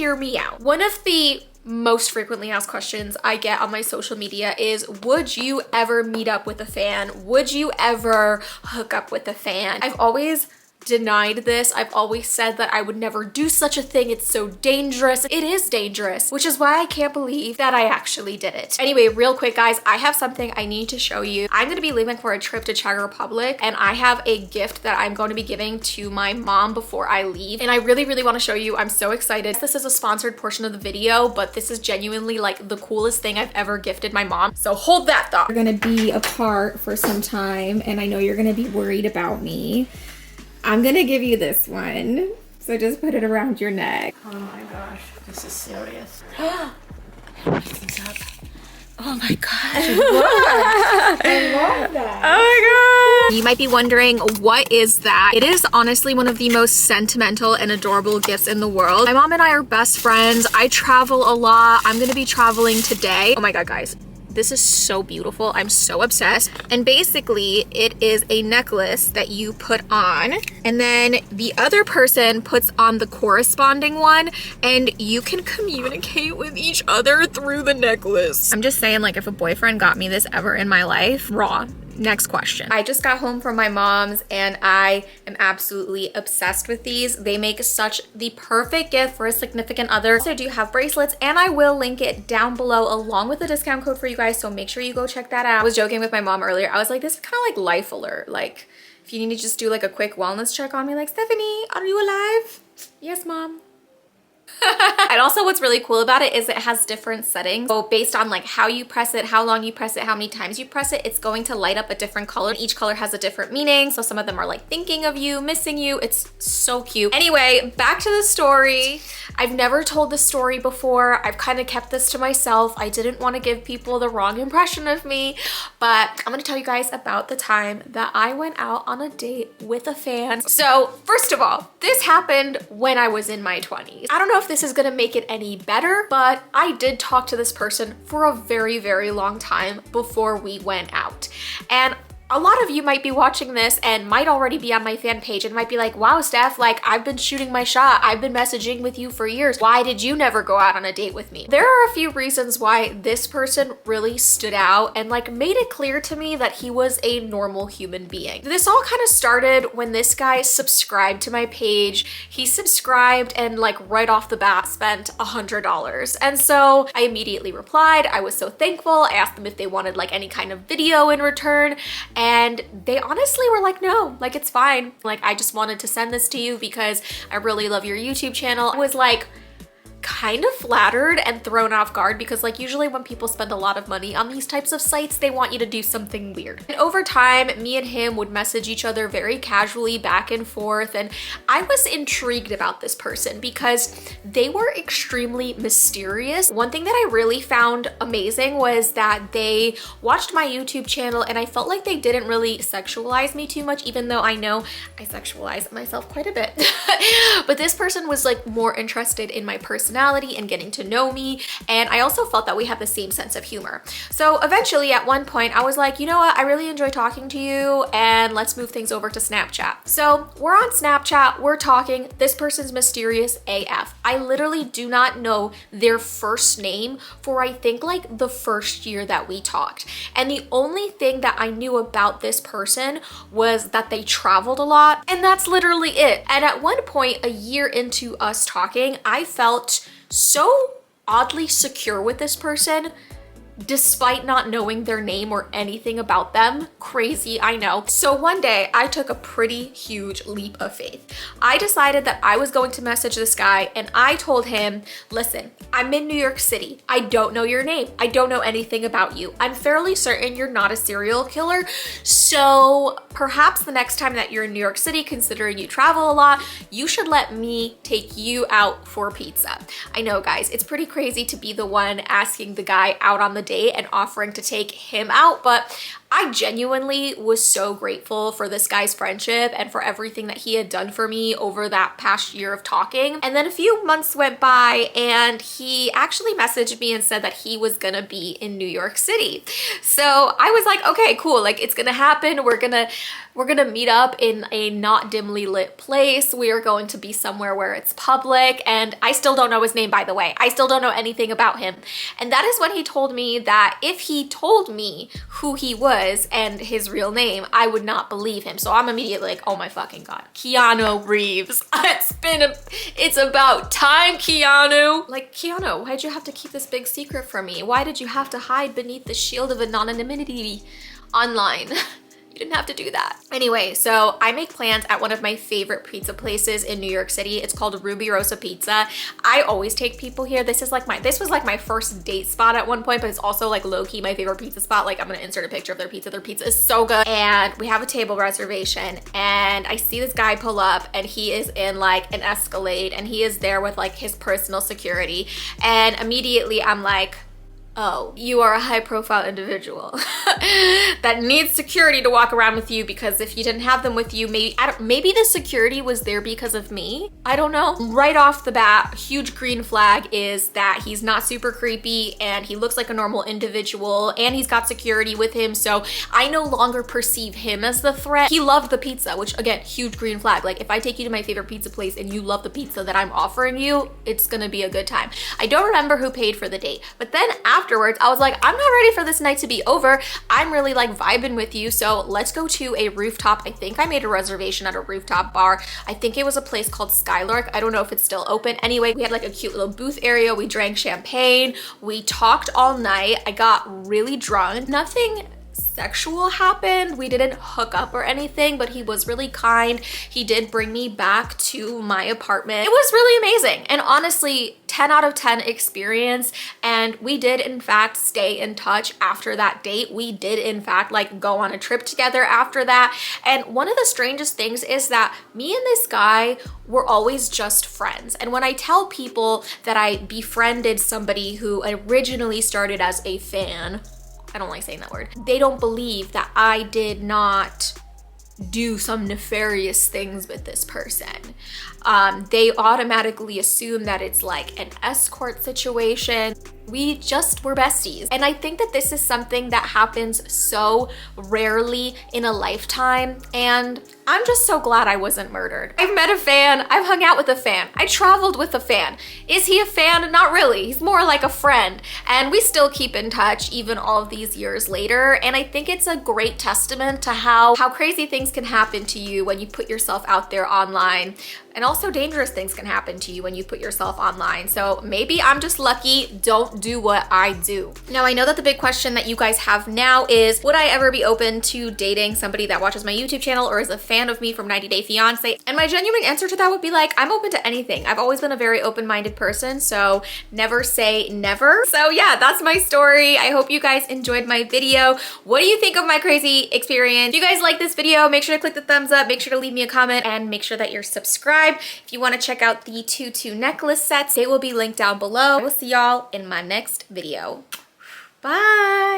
hear me out. One of the most frequently asked questions I get on my social media is, would you ever meet up with a fan? Would you ever hook up with a fan? I've always denied this. I've always said that I would never do such a thing. It's so dangerous. It is dangerous, which is why I can't believe that I actually did it. Anyway, real quick guys, I have something I need to show you. I'm going to be leaving for a trip to Czech Republic, and I have a gift that I'm going to be giving to my mom before I leave, and I really want to show you. I'm so excited. This is a sponsored portion of the video, but this is genuinely like the coolest thing I've ever gifted my mom. So hold that thought. We're going to be apart for some time, and I know you're going to be worried about me. I'm gonna give you this one. So just put it around your neck. Oh my gosh, this is serious. Everything's up. Oh my gosh. What? I love that. Oh my god. You might be wondering, what is that? It is honestly one of the most sentimental and adorable gifts in the world. My mom and I are best friends. I travel a lot. I'm gonna be traveling today. Oh my god, guys. This is so beautiful. I'm so obsessed. And basically it is a necklace that you put on, and then the other person puts on the corresponding one, and you can communicate with each other through the necklace. I'm just saying, like, if a boyfriend got me this ever in my life, raw. Next question. I just got home from my mom's and I am absolutely obsessed with these. They make such the perfect gift for a significant other. So I do have bracelets, and I will link it down below along with a discount code for you guys, so make sure you go check that out. I was joking with my mom earlier. I was like, this is kind of like Life Alert. Like, if you need to just do like a quick wellness check on me, like, Stephanie, are you alive? Yes, mom. And also what's really cool about it is it has different settings. So based on like how you press it, how long you press it, how many times you press it, it's going to light up a different color. Each color has a different meaning. So some of them are like thinking of you, missing you. It's so cute. Anyway, back to the story. I've never told this story before. I've kind of kept this to myself. I didn't want to give people the wrong impression of me, but I'm going to tell you guys about the time that I went out on a date with a fan. So first of all, this happened when I was in my 20s. I don't know if this is gonna make it any better, but I did talk to this person for a very long time before we went out. And a lot of you might be watching this and might already be on my fan page and might be like, wow, Steph, like, I've been shooting my shot. I've been messaging with you for years. Why did you never go out on a date with me? There are a few reasons why this person really stood out and like made it clear to me that he was a normal human being. This all kind of started when this guy subscribed to my page. He subscribed and like right off the bat spent $100. And so I immediately replied. I was so thankful. I asked them if they wanted like any kind of video in return. And they honestly were like, no, like, it's fine. Like, I just wanted to send this to you because I really love your YouTube channel. I was like, kind of flattered and thrown off guard because like usually when people spend a lot of money on these types of sites, they want you to do something weird. And over time, me and him would message each other very casually back and forth, and I was intrigued about this person because they were extremely mysterious. One thing that I really found amazing was that they watched my YouTube channel, and I felt like they didn't really sexualize me too much, even though I know I sexualize myself quite a bit. But this person was like more interested in my personality and getting to know me, and I also felt that we had the same sense of humor. So eventually at one point I was like, you know what, I really enjoy talking to you, and let's move things over to Snapchat. So we're on Snapchat, we're talking. This person's mysterious AF. I literally do not know their first name for I think like the first year that we talked, and the only thing that I knew about this person was that they traveled a lot, and that's literally it. And at one point, a year into us talking, I felt so oddly secure with this person despite not knowing their name or anything about them. Crazy, I know. So one day I took a pretty huge leap of faith. I decided that I was going to message this guy, and I told him, listen, I'm in New York City. I don't know your name. I don't know anything about you. I'm fairly certain you're not a serial killer. So perhaps the next time that you're in New York City, considering you travel a lot, you should let me take you out for pizza. I know, guys, it's pretty crazy to be the one asking the guy out on the date and offering to take him out, but I genuinely was so grateful for this guy's friendship and for everything that he had done for me over that past year of talking. And then a few months went by and he actually messaged me and said that he was gonna be in New York City. So I was like, okay, cool, like it's gonna happen. We're gonna meet up in a not dimly lit place. We are going to be somewhere where it's public, and I still don't know his name, by the way. I still don't know anything about him. And that is when he told me that if he told me who he was and his real name, I would not believe him. So I'm immediately like, oh my fucking God, Keanu Reeves. It's about time, Keanu. Like, Keanu, why'd you have to keep this big secret from me? Why did you have to hide beneath the shield of anonymity online? You didn't have to do that. Anyway, so I make plans at one of my favorite pizza places in New York City. It's called Ruby Rosa Pizza. I always take people here. This was like my first date spot at one point, but it's also like low-key my favorite pizza spot. Like, I'm gonna insert a picture of their pizza. Their pizza is so good. And we have a table reservation, and I see this guy pull up, and he is in like an Escalade, and he is there with like his personal security. And immediately I'm like, oh, you are a high-profile individual that needs security to walk around with you, because if you didn't have them with you, maybe the security was there because of me. I don't know. Right off the bat, huge green flag is that he's not super creepy and he looks like a normal individual and he's got security with him, so I no longer perceive him as the threat. He loved the pizza, which again, huge green flag. Like, if I take you to my favorite pizza place and you love the pizza that I'm offering you, it's gonna be a good time. I don't remember who paid for the date, but then afterwards, I was like, I'm not ready for this night to be over. I'm really like vibing with you, so let's go to a rooftop. I think I made a reservation at a rooftop bar. I think it was a place called Skylark. I don't know if it's still open. Anyway, we had like a cute little booth area. We drank champagne. We talked all night. I got really drunk. Nothing sexual happened. We didn't hook up or anything, but he was really kind. He did bring me back to my apartment. It was really amazing. And honestly, 10 out of 10 experience. And we did in fact stay in touch after that date. We did in fact like go on a trip together after that. And one of the strangest things is that me and this guy were always just friends. And when I tell people that I befriended somebody who originally started as a fan, I don't like saying that word, they don't believe that I did not do some nefarious things with this person. They automatically assume that it's like an escort situation. We just were besties. And I think that this is something that happens so rarely in a lifetime. And I'm just so glad I wasn't murdered. I've met a fan. I've hung out with a fan. I traveled with a fan. Is he a fan? Not really. He's more like a friend. And we still keep in touch even all of these years later. And I think it's a great testament to how crazy things can happen to you when you put yourself out there online. And also dangerous things can happen to you when you put yourself online. So maybe I'm just lucky. Don't do what I do. Now, I know that the big question that you guys have now is, would I ever be open to dating somebody that watches my YouTube channel or is a fan of me from 90 Day Fiance? And my genuine answer to that would be like, I'm open to anything. I've always been a very open-minded person, so never say never. So yeah, that's my story. I hope you guys enjoyed my video. What do you think of my crazy experience? If you guys like this video, make sure to click the thumbs up, make sure to leave me a comment, and make sure that you're subscribed. If you want to check out the tutu necklace sets, they will be linked down below. I will see y'all in my next video. Bye.